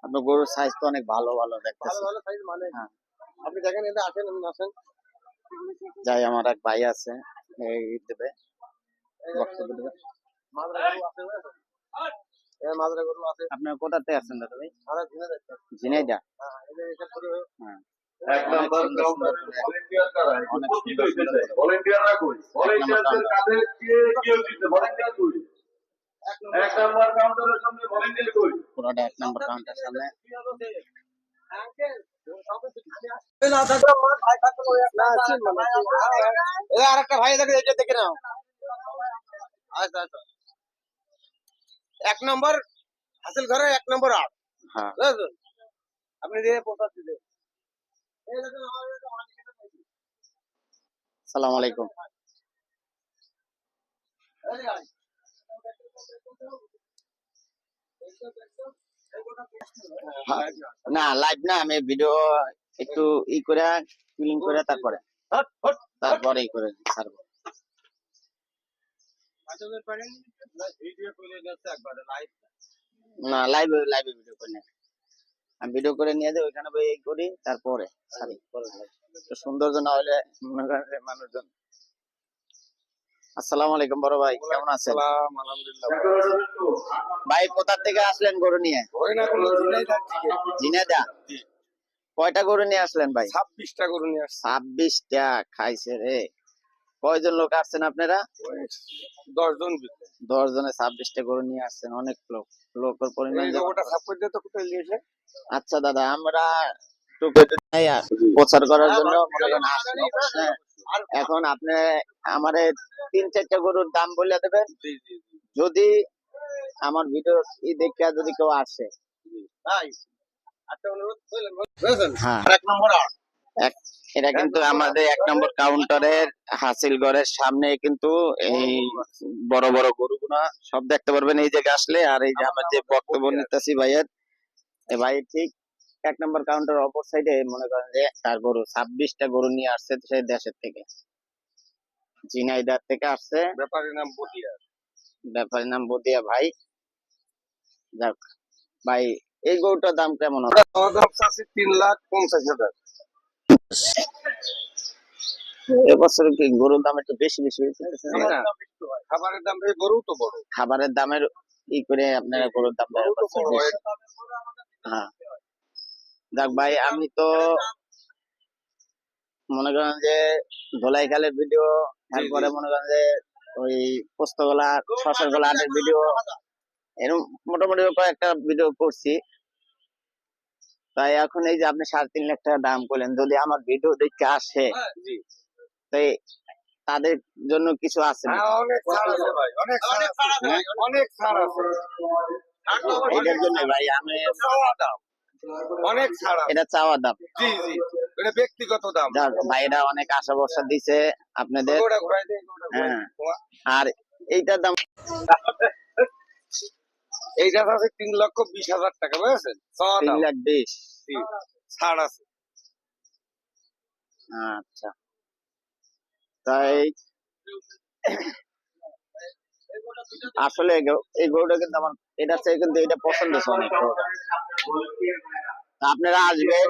আপনার গরুর সাইজ তো অনেক ভালো ভালো দেখতেছি। হ্যাঁ, আপনি দেখেন এটা আসেন আসেন যাই আমার এক ভাই আছে, এই দেবে বক্তব্য দেবে। মাজরা গরু আছে আপনার কোথাতে আছেন দাদা ভাই? সারা দিনে দেখতে ঝিনাইদহ। হ্যাঁ এটা এসব করে হ্যাঁ, এক অনেক নাম্বার সুন্দর সুন্দর কাউন্টারে করে ভলান্টিয়ার কারা একটু অনেক উপস্থিত সুন্দর হইতে সুন্দর চাই। করে ভলান্টিয়াররা কই? ভলান্টিয়ারদের কাউন্টার কাছে কেউ দিতে ভলান্টিয়ার কই? এক নাম্বার কাউন্টারের সামনে ভলান্টিয়ার কই? পুরোটা এক নম্বর কাউন্টার সামনে। আরেকটা ভাই দেখে এটা দেখে নাও। আচ্ছা আচ্ছা এক নম্বর হাসিল ঘরে এক নম্বর আট হ্যাঁ, বুঝেছেন? আপনি দিয়ে প্রসাদ দিতে আসসালামু আলাইকুম। হ্যাঁ, না লাইভ না, আমি ভিডিও একটু ই করে ক্লিন করে তারপরে তারপরে ই করে ছাড়বো। না লাইভে লাইভে ভিডিও করে নিয়ে আমি ভিডিও করে নিয়ে যাই ওইখানে বই করি তারপরে ছাড়ি। তো সৌন্দর্য না হলে মনে করেন যে মানুষজন। আসসালামু আলাইকুম বড় ভাই, কেমন আছেন? সালাম আলহামদুলিল্লাহ ভাই কোথা থেকে আসলেন গরু নিয়ে? হরিণাকুণ্ড ঝিনাইদহ থেকে ঝিনাইদহ। কয়টা গরু নিয়ে আসলেন ভাই? 26টা গরু নিয়ে আসছে 26টা। খাইছে রে। কয়জন লোক আসছেন আপনারা? 10 জন 10 জনে 26টা গরু নিয়ে আসছেন, অনেক লোক। লোকের পরিমাণ এই যখন- লোকটা সাপোর্ট দিতে কোথায় নিয়েছে আচ্ছা দাদা, আমরা টুকে প্রচার করার জন্য মনে করেন আসছি। হ্যাঁ, এখন আপনি আমারে 3-4টা গরুর দাম বলে দেবেন। যদি আমার ভিডিও দেখে যদি কেউ আসে, ভাই একটা অনুরোধ করলেন বুঝেছেন হ্যাঁ এক নম্বর আট এটা কিন্তু আমাদের 1 নম্বর কাউন্টারের হাসিলগড়ের সামনে কিন্তু এই বড় বড় গরুগুলা সব দেখতে পারবেন এই জায়গায় আসলে। আর এই যে আমার যে বক্তব্য নিতেছি ভাইয়ের, এই ভাই ঠিক 1 নম্বর কাউন্টার অপর সাইডে মনে করেন যে তার গরু 26টা গরু নিয়ে আসছে সেই দেশের থেকে, ঝিনাইদহ থেকে আসছে। ব্যাপারীর নাম বটিয়া ব্যাপারীর নাম বদিয়া ভাই। যাক ভাই, এই গরুটার দাম কেমন হবে? ওটা আমার দাম চাচ্ছি 3,50,000 এবছর কি গরুর দাম একটু বেশি বেশি হয়েছে? খাবারের দাম এই গরু তো বড় খাবারের দামের ই করে আপনারা গরুর দাম গরু তো বড় বেশি। হ্যাঁ, যাক ভাই, আমি তো মনে করেন যে ধোলাইখালের ভিডিও, তারপরে মনে করেন যে ওই পোস্তগোলা শশার হাটের ভিডিও, এরকম মোটামুটি কয়েকটা ভিডিও করছি। তাই এখন এই যে আপনি 3.5 লাখ টাকা দাম করলেন, যদি আমার ভিডিও দেখতে আসে জি তাই তাদের জন্য কিছু আছে না? হ্যাঁ অনেক ছাড় আছে ভাই অনেক ছাড় আছে অনেক ছাড় আছে এটার জন্য ভাই আমি চাওয়া দাম অনেক ছাড় আছে এটা চাওয়া দাম। জি জি এটা ব্যক্তিগত দাম যাক ভাইরা অনেক আশা ভরসা দিছে আপনাদের। ওটা ঘুরাই দেই ওটা ঘুরাই হ্যাঁ, দেই। আর এইটার দাম এইটা আছে 3,20,000 টাকা বুঝেছেন চাওয়া দাম 3,20,000। জি ছাড় আছে আচ্ছা, তাই আসলে এই গরুটা কিন্তু আমার এটা চাই কিন্তু এটা পছন্দ হচ্ছে অনেক গরুটা। তা আপনারা আসবেন,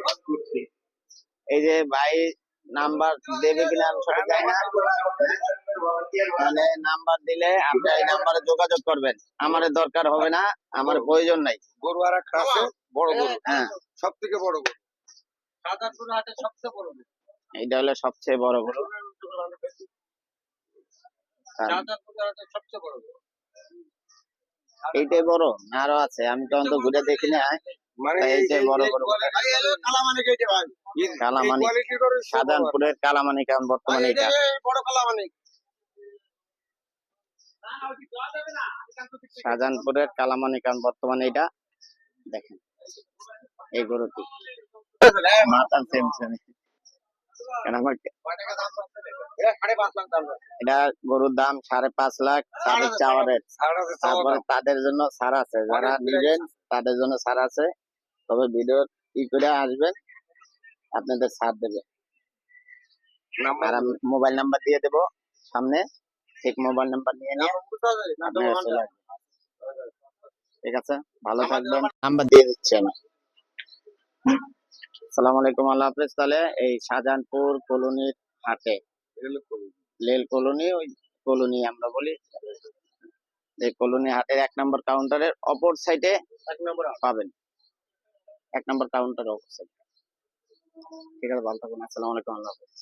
এই যে ভাই নাম্বার দেবে কিনা আমি সঠিক জানি না, মানে নাম্বার দিলে আপনি এই নাম্বারে যোগাযোগ করবেন। আমার দরকার হবে না, আমার প্রয়োজন নাই। গরু আর একটা আছে বড় গরু হ্যাঁ, সব থেকে বড় গরু সাদাপুর হাটে সবচেয়ে বড় গরু এইটা হলো সবচেয়ে বড় গরু। সাদাপুর হাটে সবচেয়ে বড় গরু এইটাই বড় না আরো আছে? আমি তো অন্ত ঘুরে দেখি না। মানে এইটাই বড় গরু। কালামানিক এইটা ভাই কালামানিক, কোয়ালিটির গরু শাহজাহানপুরের কালামানিক এখন বর্তমানে এটা। বড় কালামানিক শাহজাহানপুরের কালামানিক এখন বর্তমানে এটা দেখেন এই গরুটি মাথা সেম সেম। কেন আমাকে এটা গরুর দাম 5.5 লাখ, তাদের চাওয়া রেট। তারপরে তাদের জন্য ছাড় আছে, যারা নিবেন তাদের জন্য ছাড় আছে। তবে ভিডিও ই করে আসবেন, আপনাদের ছাড় দেবে। আর আমি মোবাইল নাম্বার দিয়ে দেবো সামনে, ঠিক মোবাইল নাম্বার নিয়ে নিয়ে আপনারা চলে আসবেন। ঠিক আছে, ভালো থাকবেন। নাম্বার দিয়ে দিচ্ছি আমি। আসসালামু আলাইকুম, আল্লাহ হাফেজ। তাহলে এই শাহজাহানপুর কলোনির হাটে, লেল কলোনি, ওই কলোনি আমরা বলি, এই কলোনি হাটের 1 নম্বর কাউন্টারের অপর সাইডে 1 নম্বর পাবেন, 1 নম্বর কাউন্টার অপর সাইডে। ঠিক আছে, ভালো থাকুন। আসসালামু আলাইকুম, আল্লাহ হাফেজ।